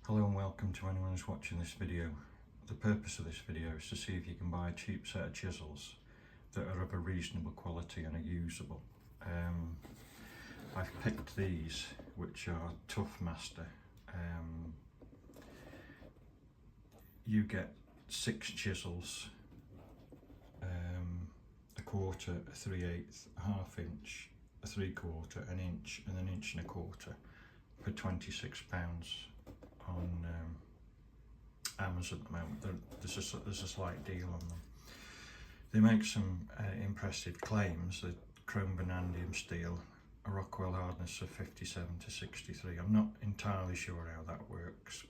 Hello and welcome to anyone who's watching this video. The purpose of this video is to see if you can buy a cheap set of chisels that are of a reasonable quality and are usable. I've picked these, which are Tough Master. You get 6 chisels, a quarter, a 3/8, a ½ inch, a 3/4, an inch and an inch and a quarter for £26 on Amazon at the moment. There's a slight deal on them. They make some impressive claims. The chrome vanadium steel, a Rockwell hardness of 57 to 63. I'm not entirely sure how that works.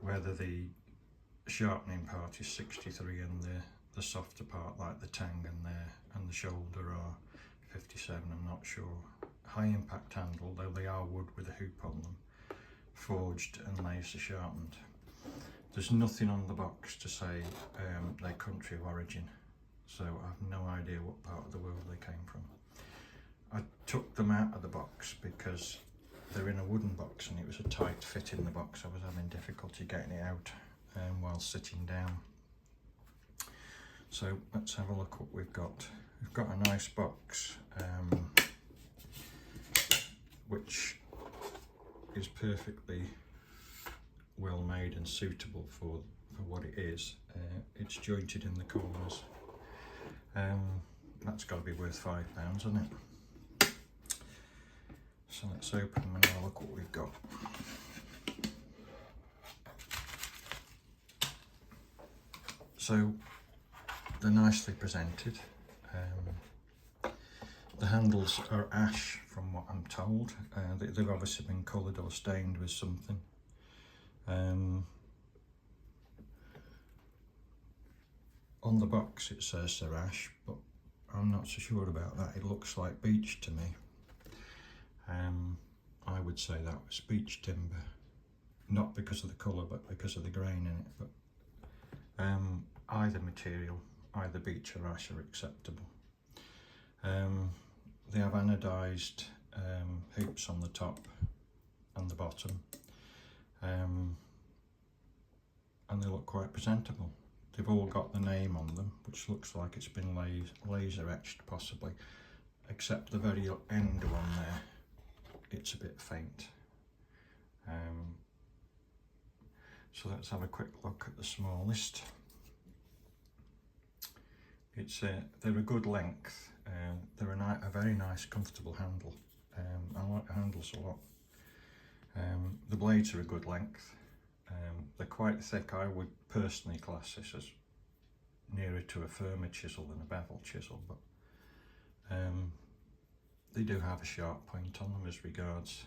Whether the sharpening part is 63 and the softer part, like the tang and the shoulder, are 57. I'm not sure. High impact handle, though they are wood with a hoop on them, forged and laser sharpened. There's nothing on the box to say their country of origin, so I have no idea what part of the world they came from. I took them out of the box because they're in a wooden box and it was a tight fit in the box. I was having difficulty getting it out while sitting down. So let's have a look what we've got. We've got a nice box which is perfectly well made and suitable for what it is. It's jointed in the corners. That's got to be worth £5, hasn't it? So let's open them and have a look what we've got. So they're nicely presented. The handles are ash from what I'm told. They've obviously been coloured or stained with something. On the box it says they're ash, but I'm not so sure about that. It looks like beech to me. I would say that was beech timber, not because of the colour but because of the grain in it. But either material, either beech or ash, are acceptable. They have anodised hoops on the top and the bottom, and they look quite presentable. They've all got the name on them, which looks like it's been laser etched possibly, except the very end one there, it's a bit faint. So let's have a quick look at the smallest. They're a good length. They're a very nice, comfortable handle. I like the handles a lot. The blades are a good length. They're quite thick. I would personally class this as nearer to a firmer chisel than a bevel chisel, but they do have a sharp point on them as regards.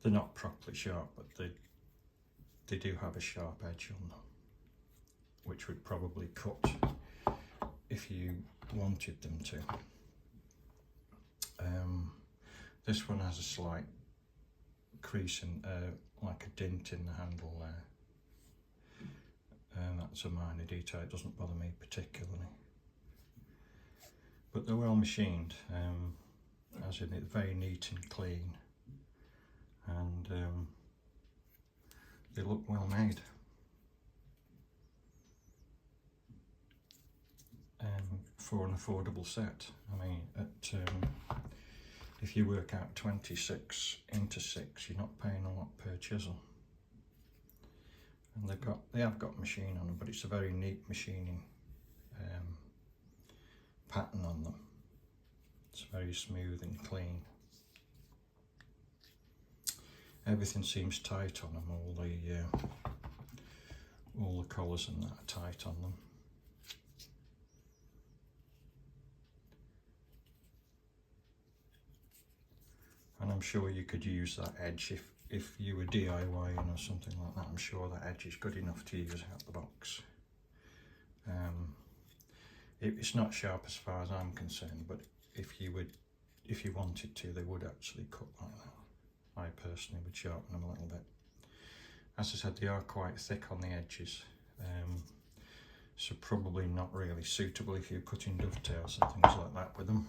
They're not properly sharp, but they do have a sharp edge on them, which would probably cut if you wanted them to. This one has a slight crease in, like a dint in the handle there. That's a minor detail, it doesn't bother me particularly. But they're well machined, as in it's very neat and clean, and they look well made. For an affordable set. I mean, if you work out 26 into 6, you're not paying a lot per chisel. And they have got machine on them, but it's a very neat machining pattern on them. It's very smooth and clean. Everything seems tight on them. All the collars and that are tight on them. And I'm sure you could use that edge if you were DIYing or something like that. I'm sure that edge is good enough to use out the box. It's not sharp as far as I'm concerned, but if you wanted to, they would actually cut like that. I personally would sharpen them a little bit. As I said, they are quite thick on the edges, so probably not really suitable if you're cutting dovetails and things like that with them.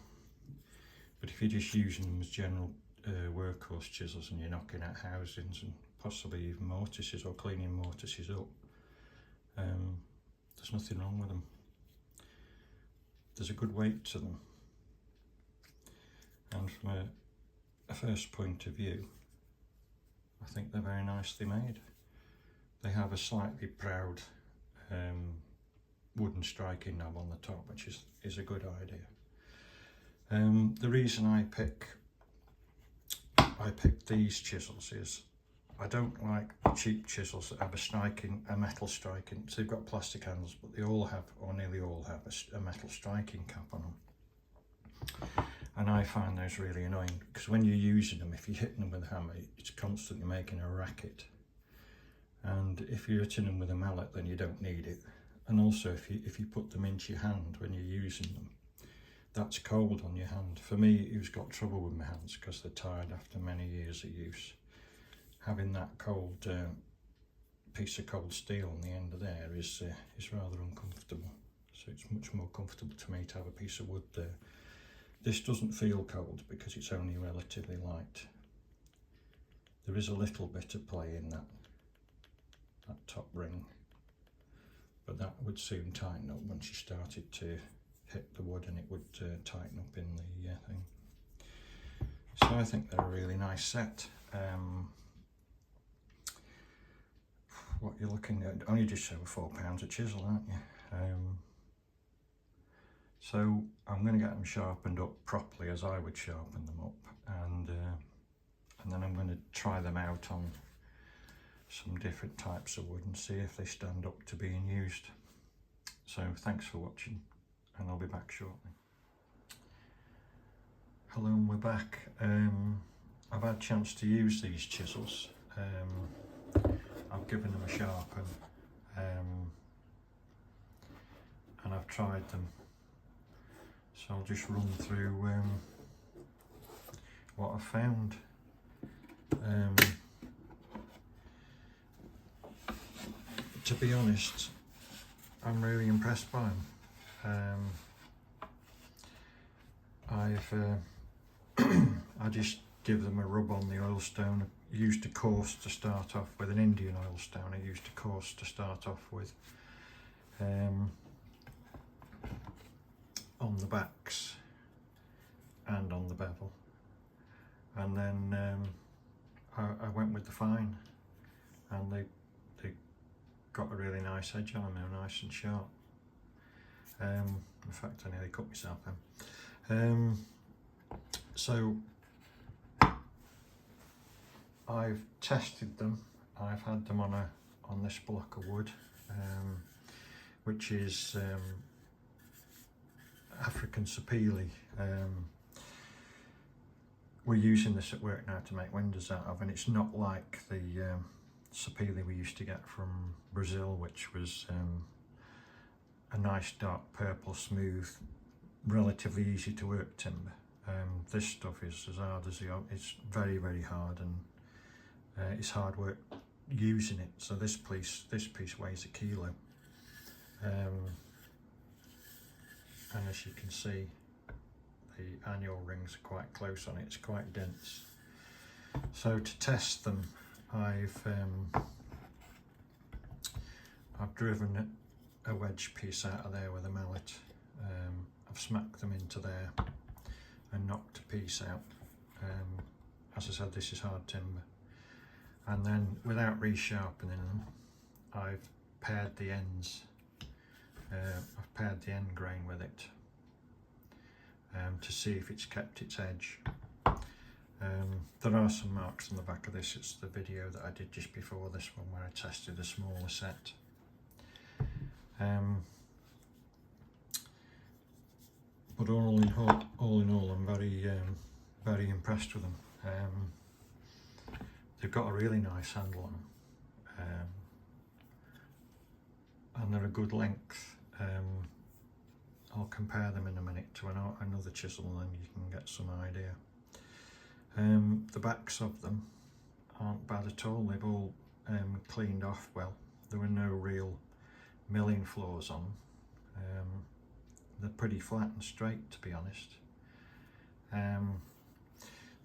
But if you're just using them as general workhorse chisels and you're knocking out housings and possibly even mortises or cleaning mortises up, there's nothing wrong with them. There's a good weight to them, and from a first point of view, I think they're very nicely made. They have a slightly proud wooden striking knob on the top, which is a good idea. The reason I picked these chisels is I don't like cheap chisels that have a metal striking. So they've got plastic handles, but they all have, or nearly all have, a metal striking cap on them. And I find those really annoying because when you're using them, if you're hitting them with a hammer, it's constantly making a racket. And if you're hitting them with a mallet, then you don't need it. And also, if you put them into your hand when you're using them, that's cold on your hand. For me, who's got trouble with my hands because they're tired after many years of use, having that cold piece of cold steel on the end of there is rather uncomfortable. So it's much more comfortable to me to have a piece of wood there. This doesn't feel cold because it's only relatively light. There is a little bit of play in that top ring, but that would soon tighten up once you started to hit the wood, and it would tighten up in the thing. So I think they're a really nice set. What you're looking at, only just over £4 a chisel, aren't you? So I'm going to get them sharpened up properly as I would sharpen them up, and then I'm going to try them out on some different types of wood and see if they stand up to being used. So thanks for watching, and I'll be back shortly. Hello, and we're back. I've had a chance to use these chisels. I've given them a sharpen, and I've tried them. So I'll just run through what I've found. To be honest, I'm really impressed by them. I just give them a rub on the oilstone. I used a coarse to start off with, an Indian oilstone. I used a coarse to start off with. On the backs and on the bevel, and then I went with the fine, and they got a really nice edge on them. They were nice and sharp. In fact, I nearly cut myself then. So I've tested them. I've had them on this block of wood, which is African sapele. We're using this at work now to make windows out of, and it's not like the sapele we used to get from Brazil, which was a nice dark purple, smooth, relatively easy to work timber. This stuff is as hard as it's very, very hard, and it's hard work using it. So this piece weighs 1 kilo. And as you can see, the annual rings are quite close on it. It's quite dense. So to test them, I've driven a wedge piece out of there with a mallet. I've smacked them into there and knocked a piece out. As I said, this is hard timber. And then, without resharpening them, I've paired the ends. I've paired the end grain with it to see if it's kept its edge. There are some marks on the back of this. It's the video that I did just before this one where I tested a smaller set. But all in all, I'm very impressed with them. They've got a really nice handle on them, and they're a good length. I'll compare them in a minute to another chisel, and then you can get some idea. The backs of them aren't bad at all. They've all cleaned off well. There were no real milling flaws on them. They're pretty flat and straight, to be honest.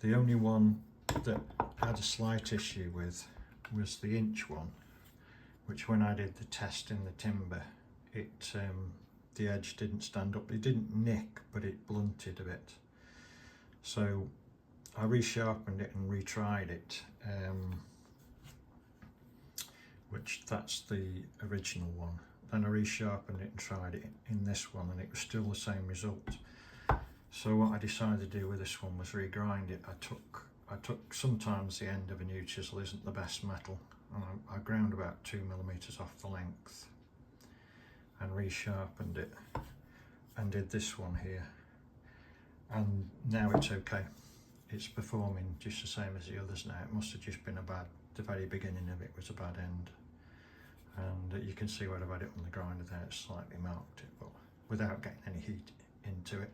The only one that I had a slight issue with was the inch one, which when I did the test in the timber, it the edge didn't stand up. It didn't nick, but it blunted a bit. So I resharpened it and retried it, which that's the original one. Then I resharpened it and tried it in this one, and it was still the same result. So what I decided to do with this one was regrind it. I took sometimes the end of a new chisel isn't the best metal, and I ground about 2mm off the length and resharpened it and did this one here, and now it's okay. It's performing just the same as the others now. It must have just been the very beginning of it was a bad end, and you can see where I've had it on the grinder there. It's slightly marked it, but without getting any heat into it.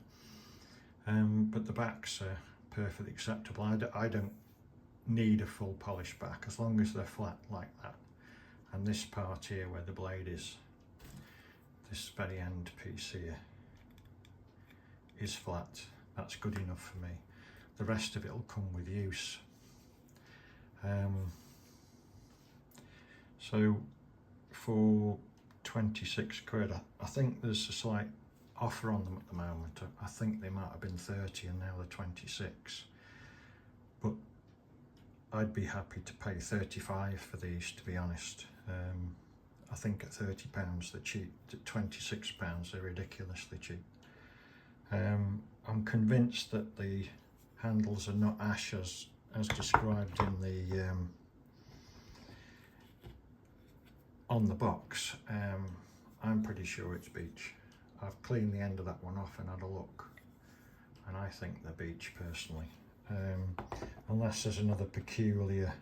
But the backs are perfectly acceptable. I don't need a full polished back, as long as they're flat like that. And this part here where the blade is, this very end piece here, is flat. That's good enough for me. The rest of it will come with use. So for 26 quid, I think there's a slight offer on them at the moment. I think they might have been 30 and now they're 26. But I'd be happy to pay 35 for these, to be honest. I think at £30 they're cheap. At £26 they're ridiculously cheap. I'm convinced that the handles are not ash as described in the on the box. I'm pretty sure it's beech. I've cleaned the end of that one off and had a look, and I think they're beech personally, unless there's another peculiar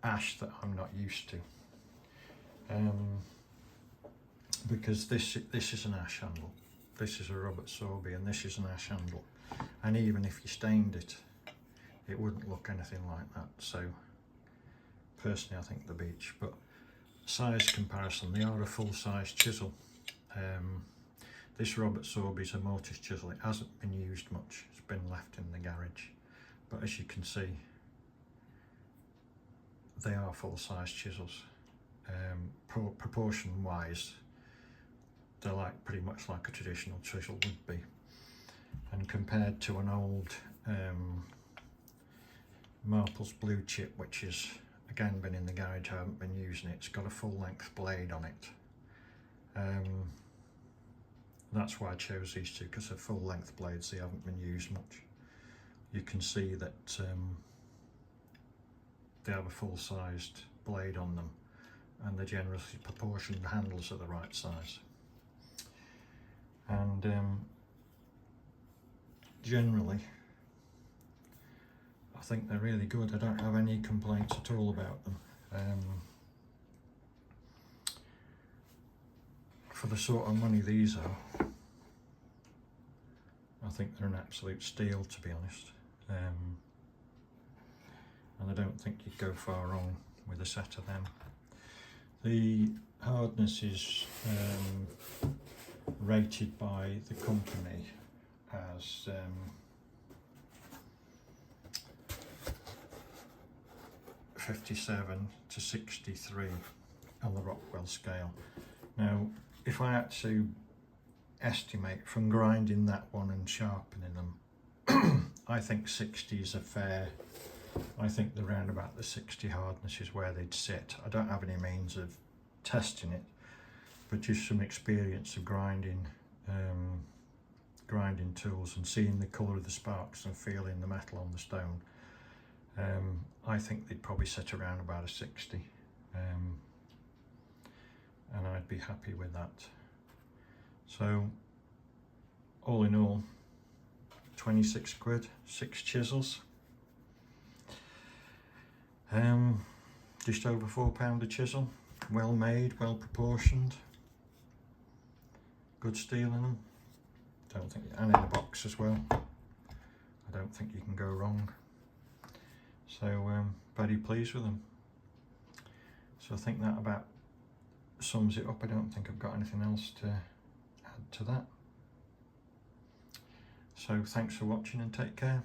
ash that I'm not used to, because this is an ash handle, this is a Robert Sorby, and this is an ash handle, and even if you stained it, it wouldn't look anything like that. So personally I think the beech. But size comparison, they are a full-size chisel. This Robert Sorby is a mortise chisel. It hasn't been used much, it's been left in the garage, but as you can see they are full-size chisels. Proportion wise they're like pretty much like a traditional chisel would be, and compared to an old Marple's blue chip, which is again been in the garage, I haven't been using it. It's got a full length blade on it. That's why I chose these two, because they're full length blades. They haven't been used much. You can see that they have a full sized blade on them, and they're generously proportioned. The handles are the right size, and generally I think they're really good. I don't have any complaints at all about them. For the sort of money these are, I think they're an absolute steal, to be honest. And I don't think you'd go far wrong with a set of them. The hardness is rated by the company as 57 to 63 on the Rockwell scale. Now, if I had to estimate from grinding that one and sharpening them, I think 60s are fair. I think the round about the 60 hardness is where they'd sit. I don't have any means of testing it, but just some experience of grinding tools and seeing the colour of the sparks and feeling the metal on the stone. I think they'd probably sit around about a 60, and I'd be happy with that. So all in all, 26 quid, 6 chisels, just over £4 a chisel, well made, well proportioned, good steel in them. Don't think, and in the box as well. I don't think you can go wrong. So very pleased with them. So I think that about sums it up. I don't think I've got anything else to add to that. So thanks for watching and take care.